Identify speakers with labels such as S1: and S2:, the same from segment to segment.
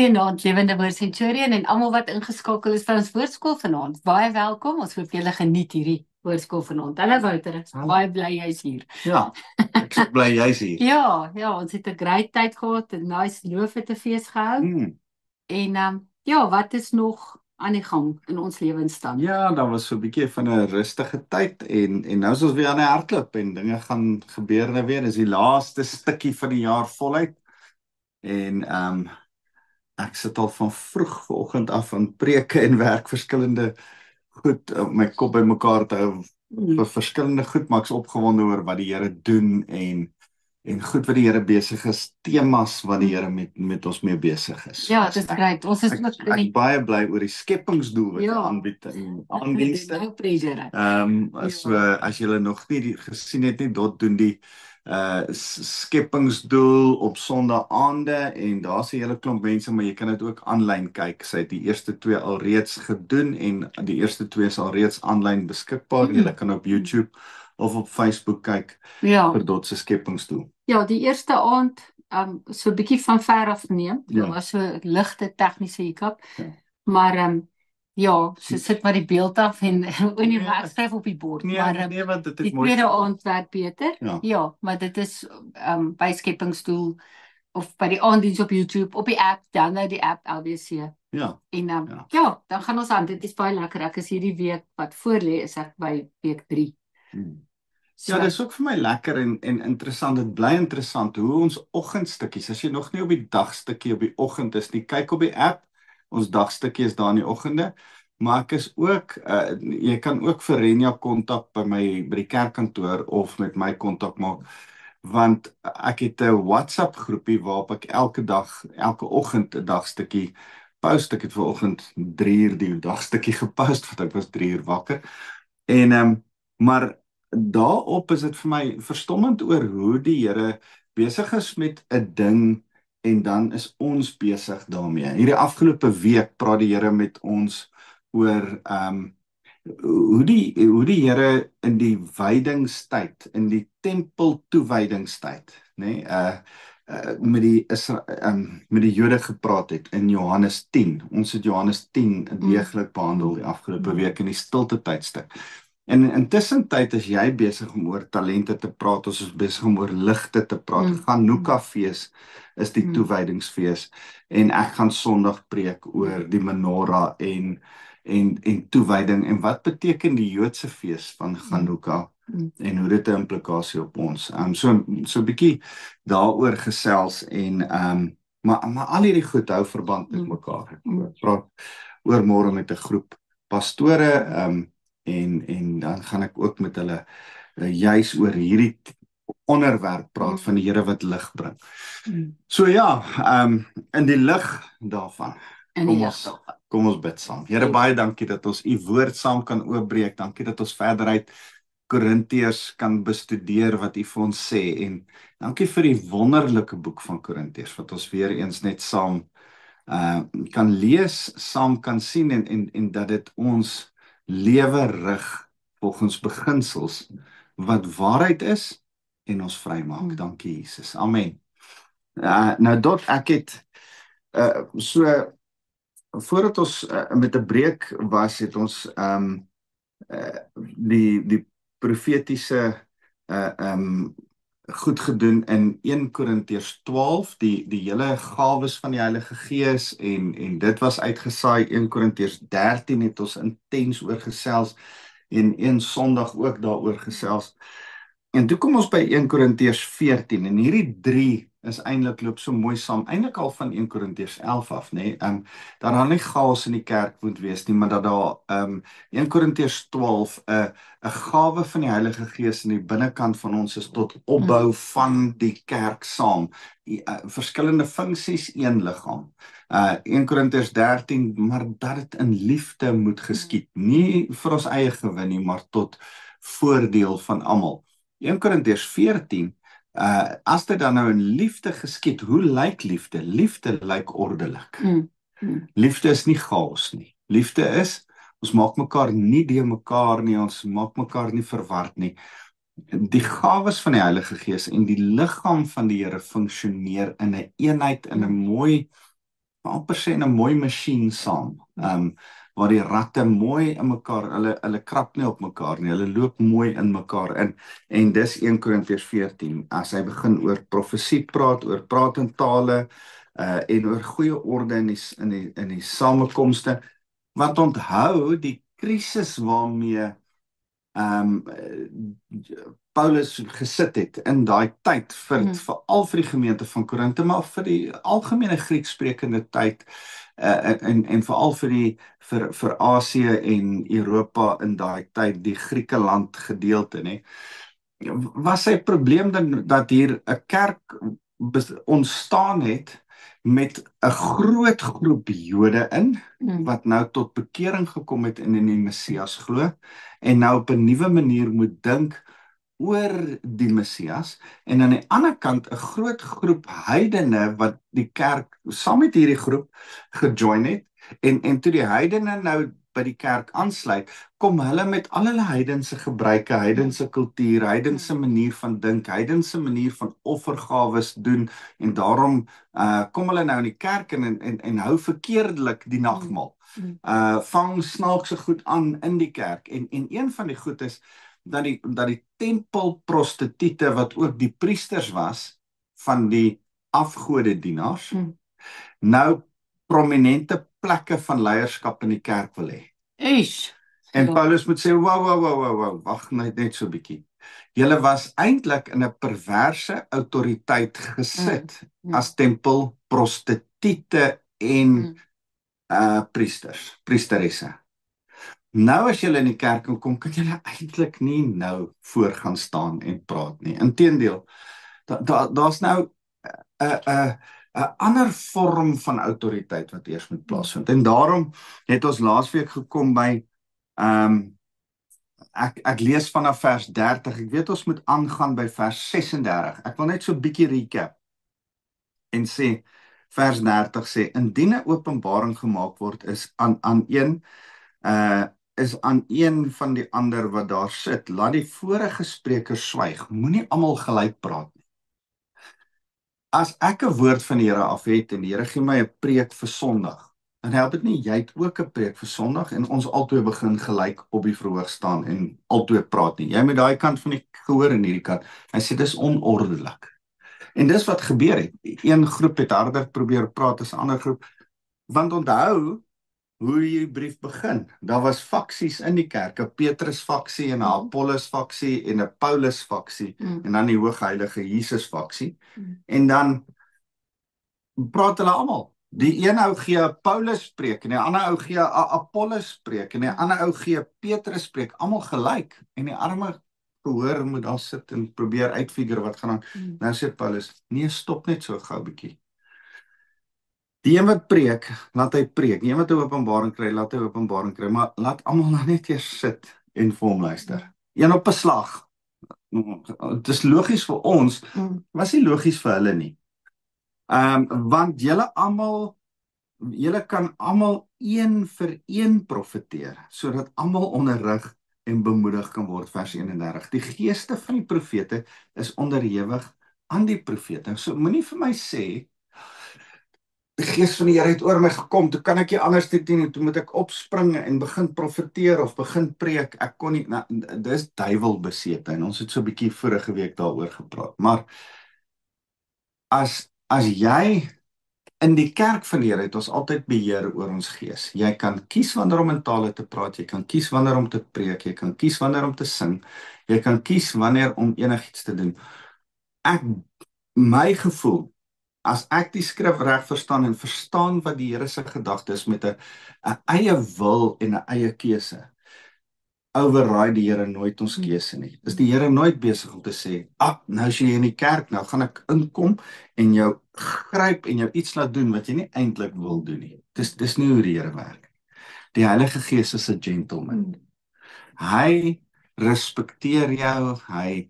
S1: Goeienaand, lewende woord Centurion en almal wat ingeskakel is vir ons woordskool vanaand. Baie welkom. Ons hoop julle geniet hierdie woordskool vanaand. Hallo Wouter, ek is baie bly jy's hier.
S2: Ja, ek is bly jy's hier.
S1: Ja, ons het 'n great tyd gehad, 'n nice loofetefees gehou. En ja, wat is nog aan die gang in ons lewensstand?
S2: Ja, dan was so 'n bietjie van 'n rustige tyd en nou is ons weer aan die hardloop en dinge gaan gebeur nou weer. Dis die laaste stukkie van die jaar voluit. En ek sit al van vroeg vanoggend af aan preke en werk verskillende goed om my kop bymekaar te hou vir verskillende goed, maar ek's opgewonde oor wat die Here doen en goed wat die Here besig is, temas wat die Here met ons mee besig is.
S1: Ja, dit is great. Ons is
S2: Ek baie bly oor die skepingsdoel wat jy aanbied en aandienste.
S1: No pressure.
S2: So as julle nog nie gesien het nie, dot doen die skepingsdoel op Sondag aande en daar's 'n hele klomp mense, maar jy kan dit ook aanlyn kyk. Sy het die eerste 2 alreeds gedoen en die eerste 2 is alreeds aanlyn beskikbaar. Julle kan op YouTube of op Facebook kyk vir Dot se skepingsdoel.
S1: Ja, die eerste aand so 'n bietjie van ver af neem. Daar was so 'n ligte tegniese hiccup. Maar ja, so sit maar die beeld af en nie skryf op die bord.
S2: Maar want dit
S1: die tweede aand werk beter. Ja, maar dit is by skepingsdoel of by die aanddiens op YouTube, op die app, download die app LBC.
S2: Ja.
S1: En dan gaan ons aan. Dit is baie lekker. Ek is hierdie week wat voor lê is ek by week 3.
S2: Ja, dit is ook vir my lekker en interessant. Dit bly interessant hoe ons oggendstukkies, as jy nog nie op die dagstukkie op die oggend is nie, kyk op die app. Ons dagstukkie is daar in die oggende, maar ek is ook, jy kan ook vir Renia kontak by die kerkkantoor of met my kontak maak, want ek het 'n WhatsApp groepie waarop ek elke oggend 'n dagstukkie post. Ek het vanoggend 3 uur die dagstukkie gepost, want ek was 3 uur wakker. Maar daarop is dit vir my verstommend oor hoe die Here besig is met 'n ding en dan is ons besig daarmee. Hierdie afgelope week praat die Here met ons oor hoe die Here in die wydingstyd, in die tempel toewydingstyd, met die Jode gepraat het in Johannes 10. Ons het Johannes 10 deeglik behandel die afgelope week in die stilte tydstuk. En intussen tyd is jy besig om oor talente te praat, ons is besig om oor ligte te praat. Chanukka fees is die toewydingsfees en ek gaan Sondag preek oor die menorah en toewyding en wat beteken die Joodse fees van Chanukka en hoe dit 'n implikasie op ons. So 'n bietjie daaroor gesels en maar al hierdie goed hou verband met mekaar. Ek praat oor môre met 'n groep pastore en dan gaan ek ook met hulle juis oor hierdie onderwerp praat van die Here wat lig bring. So ja, in die lig daarvan, kom ons bid saam. Here, baie dankie dat ons u woord saam kan oopbreek. Dankie dat ons verder uit Korintiërs kan bestudeer wat u vir ons sê en dankie vir die wonderlike boek van Korintiërs wat ons weer eens net saam kan lees, saam kan sien en dat dit ons lewe rig volgens beginsels wat waarheid is en ons vrymaak. Dankie Jesus. Amen. Nou Dot, ek het so voordat ons met 'n breek was, het ons die profetiese goed gedoen in 1 Korintiërs 12, die hele gawes van die Heilige Gees en dit was uitgesaai. 1 Korintiërs 13 het ons intens oor gesels en een Sondag ook daaroor gesels. En toe kom ons by 1 Korintiërs 14 en hierdie 3 is eintlik loop so mooi saam, eintlik al van 1 Korintiërs 11 af, daar gaan nie chaos in die kerk moet wees nie, maar dat daar 1 Korintiërs 12 'n gawe van die Heilige Gees in die binnekant van ons is tot opbou van die kerk saam. Verskillende funksies, een liggaam. 1 Korintiërs 13, maar dat dit in liefde moet geskied, nie vir ons eie gewin nie, maar tot voordeel van almal. 1 Korintiërs 14, as dit dan nou in liefde geskied, hoe lyk liefde? Liefde lyk ordelik. Liefde is nie chaos nie. Liefde is, ons maak mekaar nie deur mekaar nie, ons maak mekaar nie verward nie. Die gawes van die Heilige Gees en die liggaam van die Here funksioneer in 'n eenheid, in 'n mooi amper sê 'n mooi masjien saam. Waar die ratte mooi in mekaar, hulle krap nie op mekaar nie, hulle loop mooi in mekaar in. En dis 1 Korintiërs 14, as hy begin oor profesie praat, oor praat in tale, en oor goeie orde in die samekomste. Want onthou, die krisis waarmee Paulus gesit het in daai tyd veral vir die gemeente van Korinthe, maar vir die algemene Grieksprekende tyd, en veral vir Asië en Europa in daai tyd, die Griekeland gedeelte, nee, was sy probleem dan dat hier 'n kerk ontstaan het met 'n groot groep Jode in, wat nou tot bekering gekom het en in die Messias glo, en nou op 'n nuwe manier moet dink oor die Messias, en aan die ander kant 'n groot groep heidene wat die kerk saam met hierdie groep gejoin het, en toe die heidene nou by die kerk aansluit, kom hulle met al hulle heidense gebruike, heidense kultuur, heidense manier van dink, heidense manier van offergawes doen, en daarom kom hulle nou in die kerk en hou verkeerdelik die nagmaal. Vang snaakse goed aan in die kerk, en een van die goed is dat die tempelprostituie, wat ook die priesters was van die afgodedienaars, nou prominente plekke van leierskap in die kerk wil hê. En Paulus moet sê, wow, wag net so 'n bietjie. Julle was eintlik in 'n perverse autoriteit gesit as tempelprostituie en priesteresse. Nou as julle in die kerk kom, kan julle eintlik nie nou voor gaan staan en praat nie. Inteendeel, daar's nou 'n ander vorm van autoriteit wat eers moet plaasvind. En daarom het ons laasweek gekom by ek lees vanaf vers 30. Ek weet ons moet aangaan by vers 36. Ek wil net so 'n bietjie recap en sê, vers 30 sê, indien 'n openbaring gemaak word, is aan een van die ander wat daar sit, laat die vorige spreker swyg, moenie almal gelyk praat nie. As ek 'n woord van die Here af het, en die Here gee my 'n preek vir Sondag, dan help dit nie, jy het ook 'n preek vir Sondag, en ons albei begin gelyk op die verhoog staan, en albei praat nie. Jy met daai kant van die gehoor en hierdie kant, hy sê dis onordelik. En dis wat gebeur het, een groep het harder probeer praat as 'n ander groep, want onthou, hoe die brief begin. Daar was faksies in die kerk, 'n Petrus faksie en 'n Apollos faksie en 'n Paulus faksie, en dan die hoogheilige Jesus faksie. En dan praat hulle almal. Die een ou gee 'n Paulus preek, en die ander ou gee 'n Apollos preek, en die ander ou gee 'n Petrus preek, almal gelyk. En die arme gehoor moet daar sit en probeer uitfigure wat gaan aan. Nou sê Paulus, nee, stop net so gou 'n bietjie. Die een wat preek, laat hy preek. Die een wat 'n openbaring kry, laat hy openbaring kry. Maar laat almal nou net eers sit en vir hom luister. Een op 'n slag. Dit is logies vir ons, was nie logies vir hulle nie. Want julle kan almal een vir een profeteer, sodat almal onderrig en bemoedig kan word, vers 31. Die geeste van die profete is onderhewig aan die profete. So moenie vir my sê, die gees van die Here het oor my gekom, toe kan ek nie anders dit doen, toe moet ek opspring en begin profeteer of begin preek, ek kon nie, dis duiwelbesete, en ons het so 'n bietjie vorige week daaroor gepraat, maar as jy in die kerk van die Here het ons altyd beheer oor ons gees. Jy kan kies wanneer om in tale te praat, jy kan kies wanneer om te preek, jy kan kies wanneer om te sing, jy kan kies wanneer om enigiets te doen. My gevoel, as ek die skrif reg verstaan en verstaan wat die Here se gedagte is met 'n eie wil en 'n eie keuse, override die Here nooit ons keuse nie. Is die Here nooit besig om te sê, nou is jy in die kerk, nou gaan ek inkom en jou gryp en jou iets laat doen wat jy nie eintlik wil doen nie. Dis nie hoe die Here werk. Die Heilige Gees is 'n gentleman. Hy respekteer jou, hy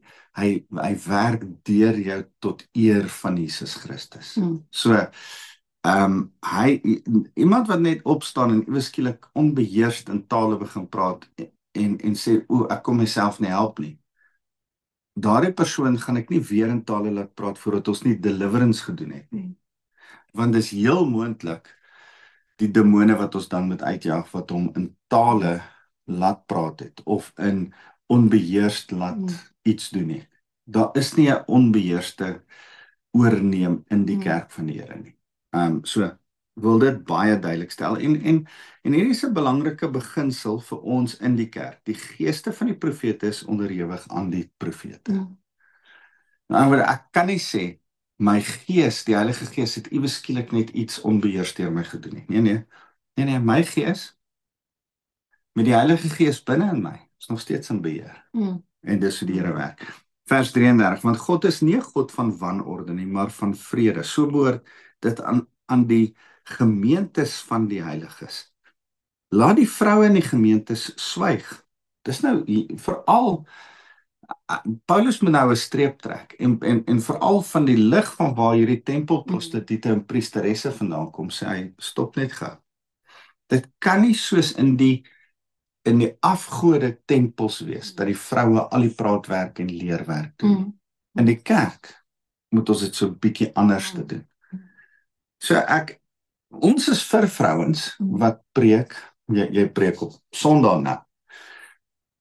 S2: werk deur jou tot eer van Jesus Christus. So, iemand wat net opstaan en ewe skielik onbeheerst in tale begin praat en sê, ek kon myself nie help nie. Daardie persoon gaan ek nie weer in tale laat praat voordat ons nie deliverance gedoen het nie. Want dis heel moontlik die demone wat ons dan moet uitjaag, wat hom in tale laat praat het, of in onbeheerst laat iets doen het. Daar is nie 'n onbeheerste oorneem in die kerk van die Here nie. So wil dit baie duidelik stel, en hierdie is 'n belangrike beginsel vir ons in die kerk. Die geeste van die profete is onderhewig aan die profete. Nou, ek kan nie sê, my gees, die Heilige Gees, het iewes skielik net iets onbeheers deur my gedoen nie. Nee, my gees, met die Heilige Gees binne in my, is nog steeds in beheer. En dis hoe die Here werk. Vers 33, want God is nie 'n God van wanorde nie, maar van vrede. So behoort dit aan die gemeentes van die heiliges. Laat die vroue in die gemeentes swyg. Dis nou veral Paulus moet nou 'n streep trek en veral van die lig van waar hierdie tempelprostituie en priesteresse vandaan kom, sê hy, stop net gou. Dit kan nie soos in die afgode tempels wees, dat die vroue al die praatwerk en leerwerk doen. In die kerk moet ons dit so 'n bietjie anders te doen. So ons is vir vrouens wat preek, jy preek op Sondag nou.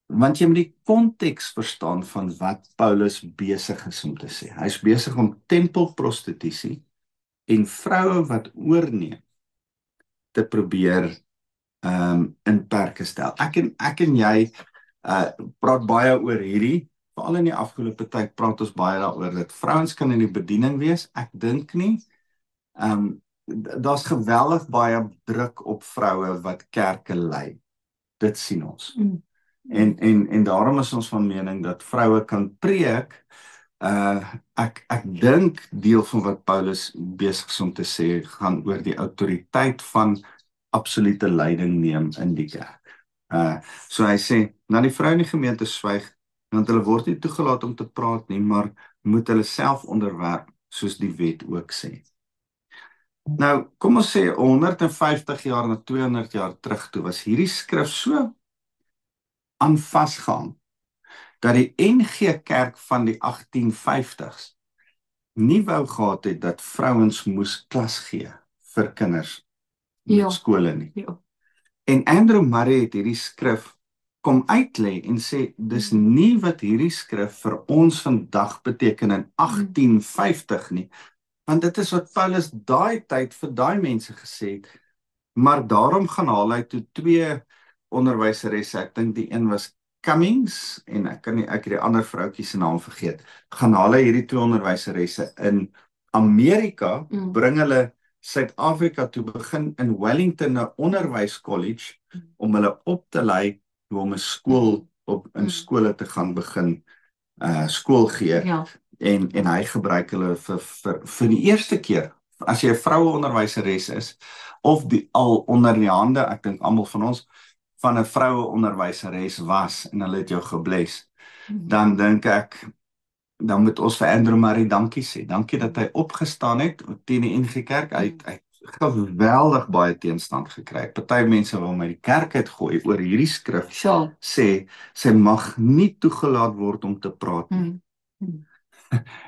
S2: Want jy moet die konteks verstaan van wat Paulus besig is om te sê. Hy is besig om tempelprostitusie en vroue wat oorneem te probeer in perke stel. Ek en jy praat baie oor hierdie, veral in die afgelope tyd praat ons baie daaroor dat vrouens kan in die bediening wees. Ek dink nie, daar's geweldig baie druk op vroue wat kerke lei. Dit sien ons. En daarom is ons van mening dat vroue kan preek. Ek dink deel van wat Paulus besig is om te sê, gaan oor die autoriteit van absolute leiding neem in die kerk. So hy sê, na die vrou in die gemeente swyg, want hulle word nie toegelaat om te praat nie, maar moet hulle self onderwerp, soos die wet ook sê. Nou, kom ons sê 150 jaar na 200 jaar terug toe, was hierdie skrif so aan vasgehang, dat die NG Kerk van die 1850s nie wou gehad het dat vrouens moes klas gee vir kinders met skole nie. En Andrew Murray het hierdie skrif kom uitlê en sê, dis nie wat hierdie skrif vir ons vandag beteken in 1850 nie, want dit is wat Paulus daai tyd vir daai mense gesê het, maar daarom gaan haal hy toe 2 onderwyseresse, ek dink die een was Cummings, en ek het die ander vroutjie se naam vergeet, gaan haal hy hierdie 2 onderwyseresse in Amerika, bring hulle Suid-Afrika toe, begin in Wellington 'n onderwyskollege, om hulle op te lei, om 'n skool in skole te gaan begin skool gee, en hy gebruik hulle vir die eerste keer, as jy 'n vroue onderwyseres is, of al onder die hande, ek dink almal van ons, van 'n vroue onderwyseres was, en hulle het jou gebless, dan dink ek, dan moet ons vir Andrew Murray dankie sê. Dankie dat hy opgestaan het teen die NG Kerk. Hy het geweldig baie teenstand gekry. Party mense wil my die kerk uitgooi oor hierdie skrif, sê sy mag nie toegelaat word om te praat nie.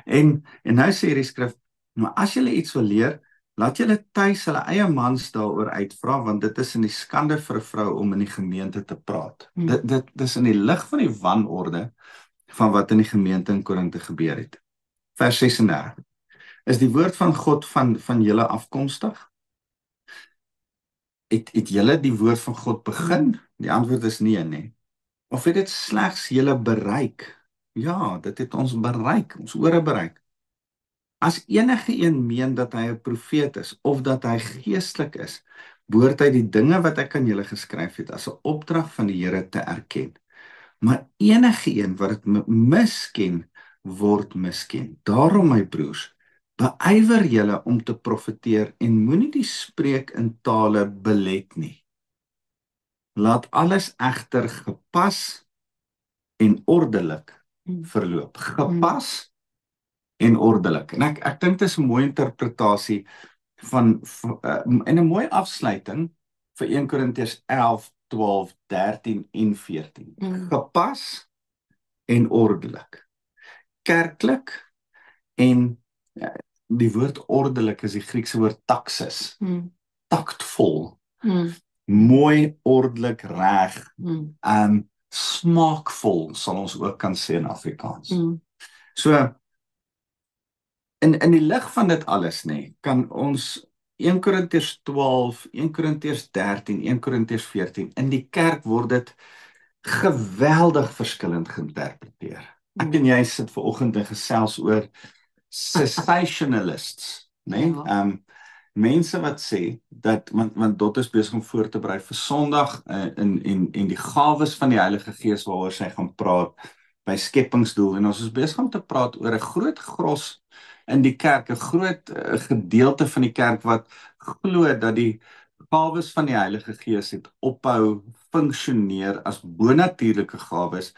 S2: En nou sê hierdie skrif, maar as julle iets wil leer, laat julle tuis hulle eie mans daaroor uitvra, want dit is in die skande vir 'n vrou om in die gemeente te praat. Dit is in die lig van die wanorde van wat in die gemeente in Korinthe gebeur het. Vers 36. Is die woord van God van julle afkomstig? Het julle die woord van God begin? Die antwoord is nee. Of het dit slegs julle bereik? Ja, dit het ons bereik, ons ore bereik. As enige een meen dat hy 'n profeet is, of dat hy geestelik is, behoort hy die dinge wat ek aan julle geskryf het, as 'n opdrag van die Here te erken. Maar enige een wat dit misken, word misken. Daarom, my broers, beywer julle om te profeteer en moenie die spreek in tale belet nie. Laat alles egter gepas en ordelik verloop. Gepas en ordelik. En ek dink dit is 'n mooi interpretasie en 'n mooi afsluiting vir 1 Korintiërs 11, 12, 13 en 14. Gepas en ordelik. Kerklik, en die woord ordelik is die Griekse woord taxis. Taktvol, Mooi, ordelik, reg, smaakvol sal ons ook kan sê in Afrikaans. So, in die lig van dit alles, kan ons 1 Korintiërs 12, 1 Korintiërs 13, 1 Korintiërs 14, in die kerk word dit geweldig verskillend geïnterpreteer. Ek en jy sit vanoggend en gesels oor cessationalists, mense wat sê dat want dit is besig om voor te berei vir Sondag en die gawes van die Heilige Gees waaroor sy gaan praat by Skepingsdoel, en ons is besig om te praat oor 'n groot gros in die kerk, 'n groot gedeelte van die kerk wat glo dat die gawes van die Heilige Gees het ophou funksioneer as bonatuurlike gawes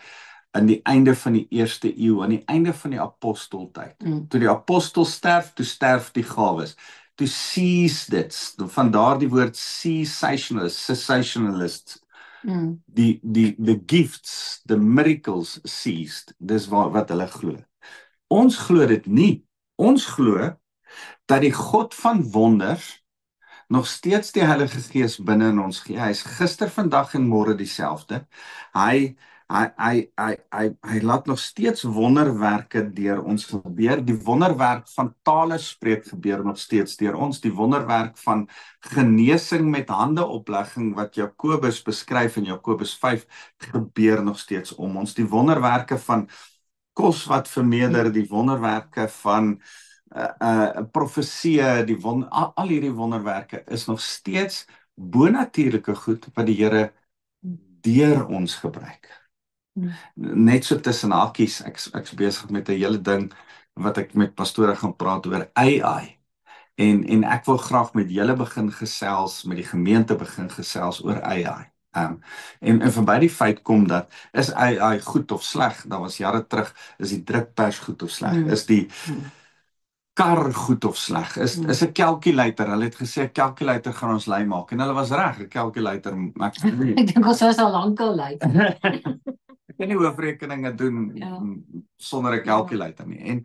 S2: aan die einde van die 1ste eeu, aan die einde van die aposteltyd. Toe die apostel sterf, toe sterf die gawes. Toe cease dit, vandaar die woord cessationalists. The gifts, the miracles ceased. Dis wat hulle glo. Ons glo dit nie. Ons glo dat die God van wonders nog steeds die Heilige Gees binne in ons gee. Hy is gister, vandag en môre dieselfde. Hy laat nog steeds wonderwerke deur ons gebeur. Die wonderwerk van tale spreek gebeur nog steeds deur ons. Die wonderwerk van genesing met handeoplegging wat Jakobus beskryf in Jakobus 5 gebeur nog steeds om ons. Die wonderwerke van kos wat vermeerder, die wonderwerke van profesie, al hierdie wonderwerke is nog steeds bonatuurlike goed wat die Here deur ons gebruik. Net so tussen hakies, ek's besig met 'n hele ding wat ek met pastore gaan praat oor AI. En ek wil graag met julle begin gesels, met die gemeente begin gesels oor AI. En verby die feit kom dat, is AI goed of sleg? Daar was jare terug, is die drukpers goed of sleg? Is die kar goed of sleg? Is 'n calculator, hulle het gesê 'n calculator gaan ons lui maak, en hulle was reg, 'n calculator
S1: ek dink ons was al lankal lui.
S2: Ek kan nie hoofrekeninge doen sonder 'n calculator nie.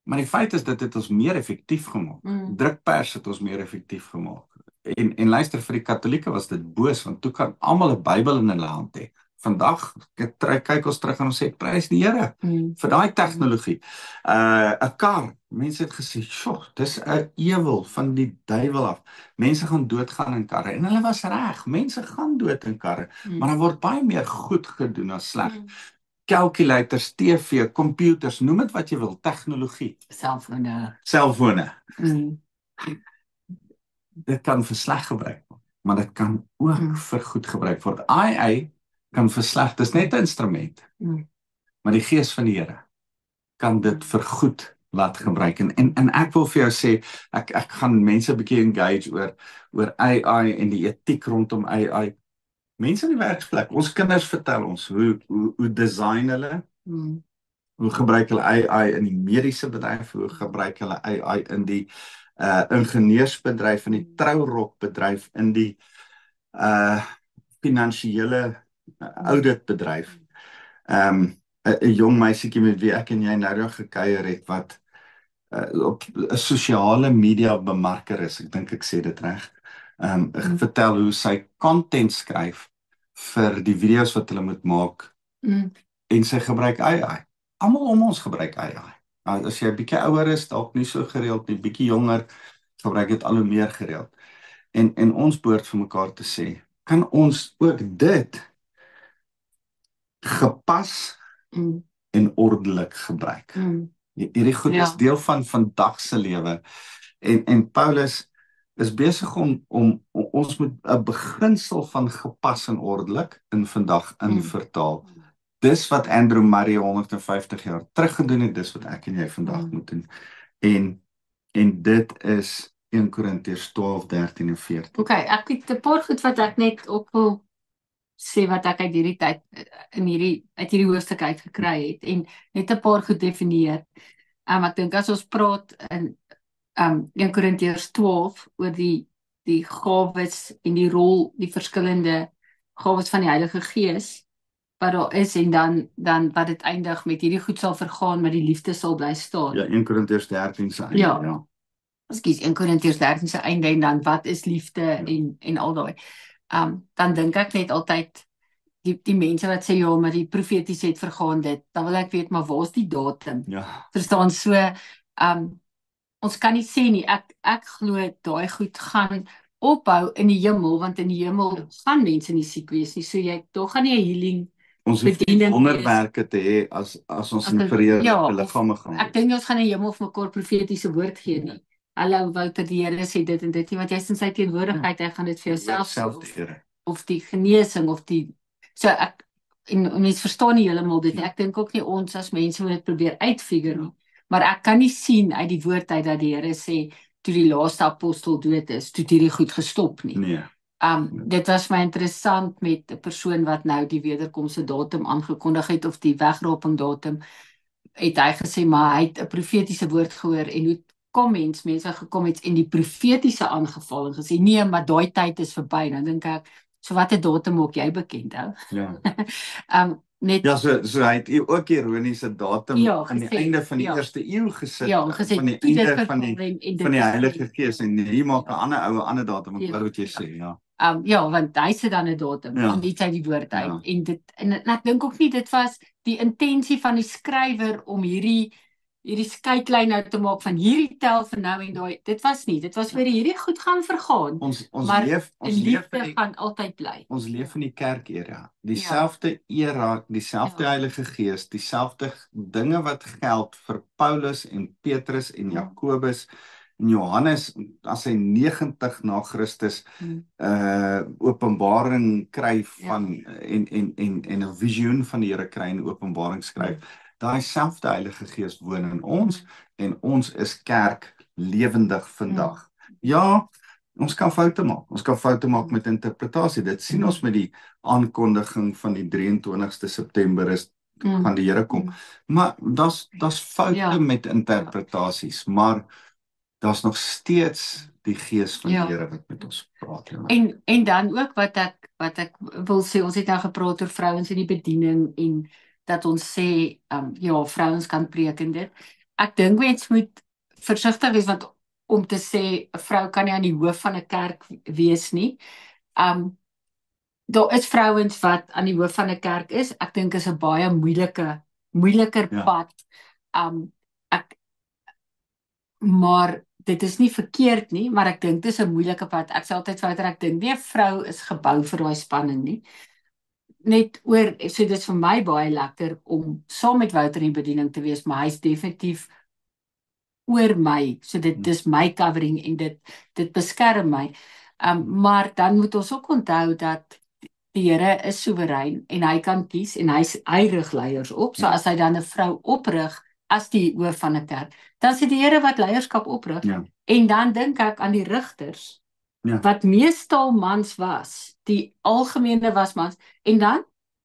S2: Maar die feit is dit het ons meer effektief gemaak. Drukpers het ons meer effektief gemaak. En luister, vir die Katolieke was dit boos, want toe kan almal 'n Bybel in hulle hand hê. Vandag kyk ons terug en ons sê prys die Here vir daai tegnologie. 'n Kar, mense het gesê, "Sjoe, dis 'n ewel van die duiwel af. Mense gaan doodgaan in karre." En hulle was reg, mense gaan dood in karre, maar daar word baie meer goed gedoen as sleg. Calculators, TV, computers, noem dit wat jy wil, tegnologie. Selfone. Dit kan vir sleg gebruik word, maar dit kan ook vir goed gebruik word. AI kan vir sleg, dis net 'n instrument. Maar die Gees van die Here kan dit vir goed laat gebruik. En ek wil vir jou sê, ek gaan mense 'n bietjie engage oor AI en die etiek rondom AI. Mense in die werksplek, ons kinders vertel ons, hoe design hulle, hoe gebruik hulle AI in die mediese bedryf, hoe gebruik hulle AI in die ingenieursbedryf, in die trourokbedryf, in die finansiële auditbedryf. 'n Jong meisietjie met wie ek en jy nou gekuier het, wat op 'n sosiale media bemarker is, ek dink ek sê dit reg, vertel hoe sy content skryf vir die video's wat hulle moet maak, en sy gebruik AI. Almal om ons gebruik AI. As jy 'n bietjie ouer is, dalk nie so gereeld nie, bietjie jonger, gebruik dit al hoe meer gereeld. En ons behoort vir mekaar te sê, kan ons ook dit gepas en ordelik gebruik. Hierdie goed is deel van vandag se lewe. En Paulus is besig om ons moet 'n beginsel van gepas en ordelik in vandag vertaal. Dis wat Andrew Murray 150 jaar terug gedoen het, dis wat ek en jy vandag moet doen. En dit is 1 Korintiërs 12, 13 en 14.
S1: Okay, ek het 'n paar goed wat ek net ook wil sê wat ek uit hierdie tyd uit hierdie hoofstuk uit gekry het, en net 'n paar goed definieer. Ek dink as ons praat in 1 Korintiërs 12 oor die gawes en die rol, die verskillende gawes van die Heilige Gees wat daar is, en dan wat dit eindig met hierdie goed sal vergaan, maar die liefde sal bly staan.
S2: Ja, 1 Korintiërs 13 se einde,
S1: ja. Ekskuus, 1 Korintiërs 13 se einde en dan wat is liefde en al daai. Dan dink ek net altyd die mense wat sê ja, maar die profeties het vergaan dit, dan wil ek weet maar waar's die datum?
S2: Ja.
S1: Verstaan so, ons kan nie sê nie, ek glo daai goed gaan opbou in die hemel, want in die hemel gaan mense nie siek wees nie, so daar gaan nie 'n healing
S2: Ons hoef nie
S1: bediening
S2: wonderwerke te hê as ons in verheerlikte liggame gaan
S1: Ek dink ons gaan in die hemel vir mekaar profetiese woord gee nie. Hallo Wouter, die Here sê dit en dit nie, want jy's in sy teenwoordigheid, hy gaan dit vir jouself of die genesing of die so en mense verstaan nie heeltemal dit nie. Ek dink ook nie ons as mense moet dit probeer uitfigure nie. Maar ek kan nie sien uit die woord uit dat die Here sê toe die laaste apostel dood is, toe hierdie goed gestop nie.
S2: Nee.
S1: Dit was my interessant met 'n persoon wat nou die wederkomse datum aangekondig het of die wegraping datum, het hy gesê maar hy het 'n profetiese woord gehoor en hoe mense gekom het en die profetiese aangeval en gesê nee, maar daai tyd is verby. Dan dink ek, so watter datum maak jy bekend hou?
S2: Ja.
S1: Net
S2: ja, so hy het ook ironiese datum aan die einde van die eerste eeu gesit.
S1: Ja, gesê
S2: van die einde van die Heilige Gees en hier maak 'n ander datum, ek wou wat jy sê, ja.
S1: Ja, want hy sit dan 'n datum en dit uit die woord uit en ek dink ook nie dit was die intensie van die skrywer om hierdie skeiklyn nou te maak van hierdie tel van nou en daai. Dit was vir hierdie goed gaan vergaan. Ons leef gaan altyd bly.
S2: Ons leef in die kerkera. Dieselfde era, dieselfde Heilige Gees, dieselfde dinge wat geld vir Paulus en Petrus en Jakobus en Johannes as hy 90 na Christus openbaring kry van en 'n visioen van die Here kry en openbaring skryf. Daai selfde Heilige Gees woon in ons en ons is kerk lewendig vandag. Ja, ons kan foute maak. Ons kan foute maak met interpretasie. Dit sien ons met die aankondiging van die 23ste September is gaan die Here kom. Maar daar's foute met interpretasies, maar daar's nog steeds die Gees van die Here wat met ons praat.
S1: En dan ook wat ek wil sê, ons het nou gepraat oor vrouens in die bediening en dat ons sê, vrouens kan preek en dit. Ek dink mens moet versigtig wees want om te sê 'n vrou kan nie aan die hoof van 'n kerk wees nie. Daar is vrouens wat aan die hoof van 'n kerk is. Ek dink is 'n baie moeiliker pad. Maar dit is nie verkeerd nie, maar ek dink dis 'n moeilike pad. Ek sê altyd vir ek dink nie 'n vrou is gebou vir daai spanning nie. Net oor, so dit is vir my baie lekker om saam met Wouter in bediening te wees, maar hy's definitief oor my, so dit is my covering en dit beskerm my. Maar dan moet ons ook onthou dat die Here is soewerein en hy kan kies en hy rig leiers op. So as hy dan 'n vrou oprig as die hoof van 'n kerk, dan is dit die Here wat leierskap oprig. En dan dink ek aan die rigters wat meestal mans was, die algemene was mans, en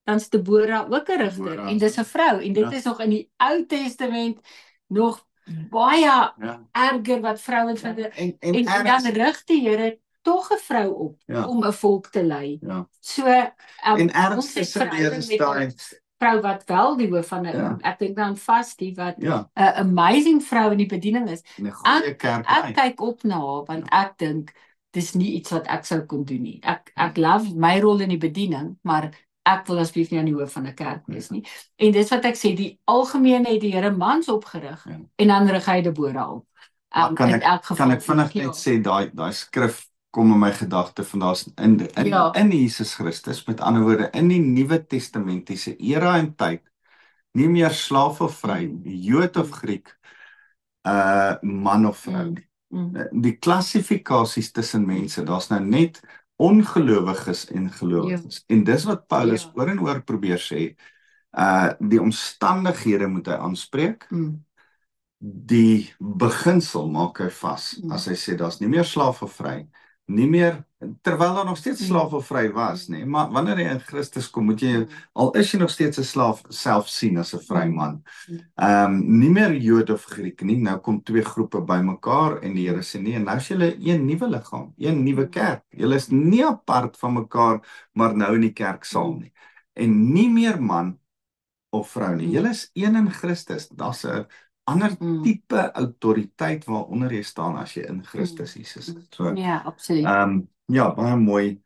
S1: dan's Deborah ook 'n rigter, en dis 'n vrou, en dit is nog in die Ou Testament nog baie erger wat vrouens van en dan rig die Here tog 'n vrou op om 'n volk te lei. So
S2: en ergens is daai
S1: vrou wat wel die hoof van 'n ek dink dan Vastie wat 'n amazing vrou in die bediening is. Ek kyk op na haar want ek dink dis nie iets wat ek sou kon doen nie. Ek love my rol in die bediening, maar ek wil asseblief nie aan die hoof van 'n kerk wees nie. En dis wat ek sê, die algemene het die Here mans opgerig en dan rig hy Deborah op.
S2: Kan ek vinnig net sê daai skrif kom in my gedagte van daar's in Jesus Christus, met ander woorde in die Nuwe Testamentiese era en tyd, nie meer slaaf of vry, Jood of Griek, man of vrou. Die klassifikasies tussen mense, daar's nou net ongelowiges en gelowiges. En dis wat Paulus oor en oor probeer sê, die omstandighede moet hy aanspreek, die beginsel maak hy vas, as hy sê, daar's nie meer slaaf of vry, nie meer, terwyl daar nog steeds slaaf of vry was, nee, maar wanneer jy in Christus kom, moet jy, al is jy nog steeds 'n slaaf, self sien as 'n vry man. Nie meer Jood of Griek nie, nou kom twee groepe bymekaar en die Here sê nee, nou is julle een nuwe liggaam, een nuwe kerk. Julle is nie apart van mekaar, maar nou in die kerk saam nie. En nie meer man of vrou nie. Julle is een in Christus. Daar's 'n ander tipe autoriteit waaronder jy staan as jy in Christus Jesus is. So,
S1: ja, absoluut.
S2: ja, baie mooi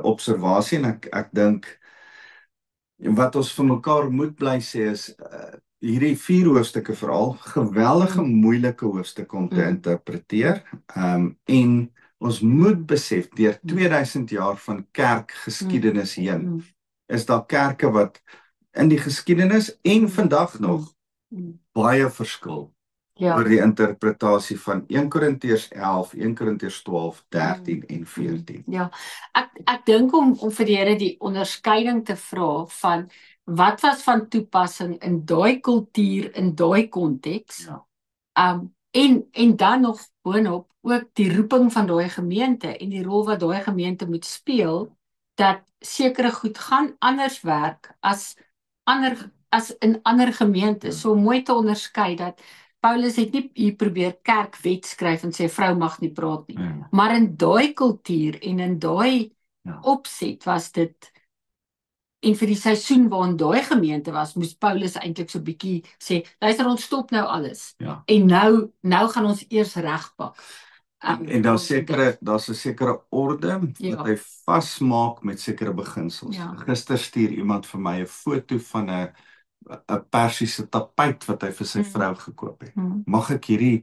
S2: observasie en ek dink wat ons vir mekaar moet bly sê is hierdie 4 hoofstukke veral geweldige moeilike hoofstukke om te interpreteer en ons moet besef deur 2000 jaar van kerkgeskiedenis heen is daar kerke wat in die geskiedenis en vandag nog baie verskil oor die interpretasie van 1 Korintiërs 11, 1 Korintiërs 12, 13 en 14.
S1: Ja, ek dink om vir die Here die onderskeiding te vra van wat was van toepassing in daai kultuur, in daai konteks, en dan nog boonop ook die roeping van daai gemeente en die rol wat daai gemeente moet speel, dat sekere goed gaan anders werk as in ander gemeentes. So mooi te onderskei dat Paulus het nie hier probeer kerkwet skryf en sê vrou mag nie praat nie. Maar in daai kultuur en in daai opset was dit, en vir die seisoen waarin daai gemeente was, moes Paulus eintlik so 'n bietjie sê, luister, ons stop nou alles. En nou gaan ons eers regpak.
S2: En daar's 'n sekere orde wat hy vasmaak met sekere beginsels. Gister stuur iemand vir my 'n foto van 'n Persiese tapuit wat hy vir sy vrou gekoop het. Mag ek hierdie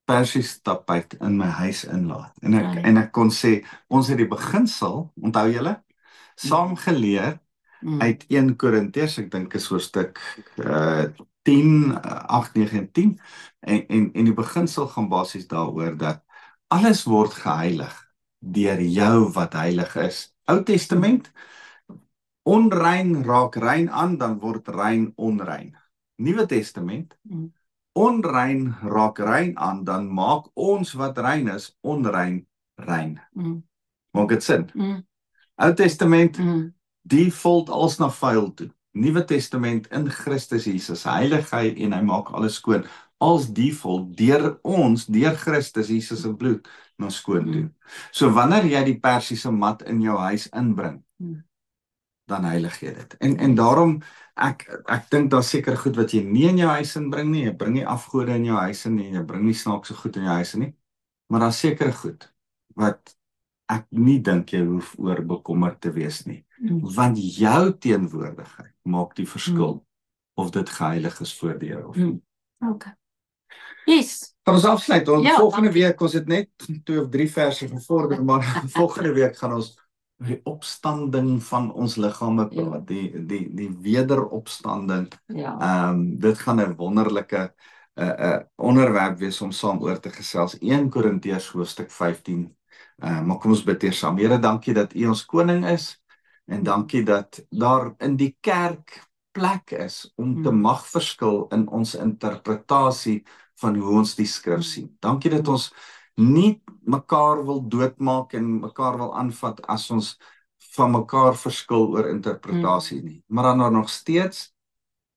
S2: Persiese tapuit in my huis inlaat? En ek kon sê, ons het die beginsel, onthou julle, saam geleer uit 1 Korintiërs, ek dink is hoofstuk 10, 8, 9 en 10, en die beginsel gaan basies daaroor dat alles word geheilig deur jou wat heilig is. Ou Testament, onrein raak rein aan, dan word rein onrein. Nuwe Testament, onrein raak rein aan, dan maak ons wat rein is, onrein rein. Maak dit sin? Ou Testament, default als na vuil toe. Nuwe Testament in Christus Jesus, heilig hy en hy maak alles skoon. Als default, deur Christus Jesus se bloed, na skoon toe. So wanneer jy die Persiese mat in jou huis inbring, dan heilig jy dit. En daarom, ek dink daar seker goed wat jy nie in jou huis inbring nie, jy bring nie afgode in jou huis in nie, jy bring nie snaakse goed in jou huis in nie, maar daar seker goed wat ek nie dink jy hoef oor bekommerd te wees nie, want jou teenwoordigheid maak die verskil of dit geheilig is voor die Here of nie.
S1: Okay. Yes.
S2: Kan ons afsluit, want volgende week, ons het net 2 of 3 verse gevorder, maar volgende week gaan ons die opstanding van ons liggame praat, die wederopstanding. Dit gaan 'n wonderlike onderwerp wees om saam oor te gesels. 1 Korintiërs hoofstuk 15. Maar kom ons bid eers saam. Here, dankie dat U ons koning is, en dankie dat daar in die kerk plek is om te mag verskil in ons interpretasie van hoe ons die skrif sien. Dankie dat ons nie mekaar wil doodmaak en mekaar wil aanvat as ons van mekaar verskil oor interpretasie nie, maar dan daar nog steeds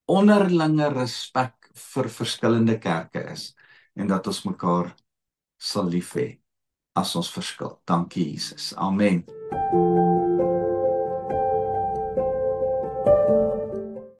S2: onderlinge respek vir verskillende kerke is, en dat ons mekaar sal lief hê as ons verskil. Dankie Jesus. Amen.